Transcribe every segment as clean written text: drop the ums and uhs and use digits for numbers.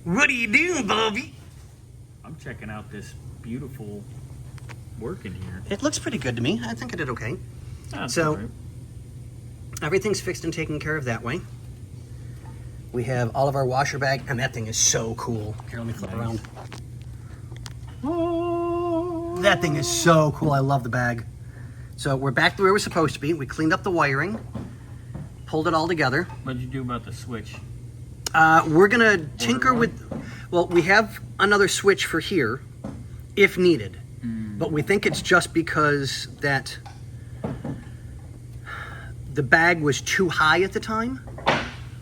What are you doing, Bobby? I'm checking out this beautiful work in here. It looks pretty good to me. I think I did okay. That's So, all right. everything's fixed and taken care of that way. We have all of our washer bag, and that thing is so cool. Here, let me flip Nice. around. Oh. That thing is so cool. I love the bag. So we're back to where we're supposed to be. We cleaned up the wiring, pulled it all together. What'd you do about the switch? We're gonna tinker one? with, well, we have another switch for here, if needed. But we think it's just because that the bag was too high at the time,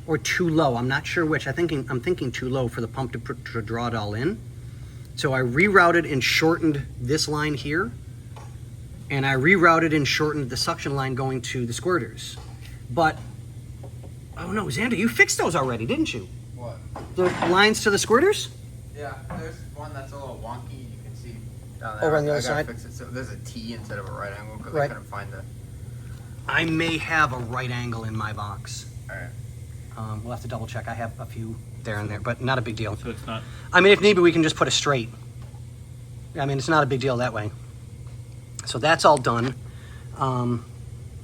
or too low. I'm not sure which. I'm thinking too low for the pump to draw it all in. So I rerouted and shortened this line here, and I rerouted and shortened the suction line going to the squirters. But, oh no, Xander, you fixed those already, didn't you? What? The lines to the squirters? Yeah, there's one that's a little wonky. You can see down there. Over on the other I gotta side? fix it. So there's a T instead of a right angle because Right. I couldn't find the. I may have a right angle in my box. All right. We'll have to double check. I have a few there and there, but not a big deal. So it's not. I mean, if need be, we can just put a straight. I mean, it's not a big deal that way. So that's all done.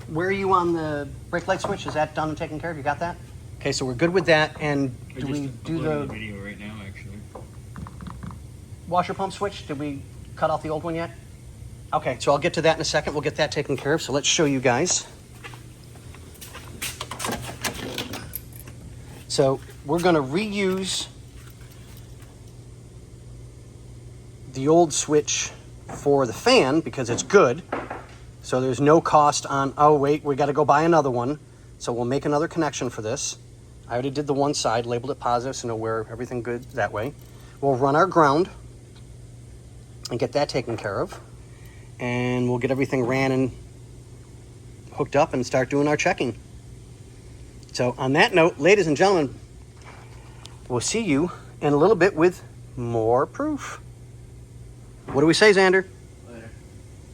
Where are you on the brake light switch? Is that done and taken care of? You got that? Okay, so we're good with that. And do we do the video right now, actually? washer pump switch? Did we cut off the old one yet? Okay, so I'll get to that in a second. We'll get that taken care of. So let's show you guys. So we're going to reuse the old switch for the fan because it's good. So there's no cost on, oh wait, we got to go buy another one. So we'll make another connection for this. I already did the one side, labeled it positive, so know where everything good that way. We'll run our ground and get that taken care of. And we'll get everything ran and hooked up and start doing our checking. So on that note, ladies and gentlemen, we'll see you in a little bit with more proof. What do we say, Xander?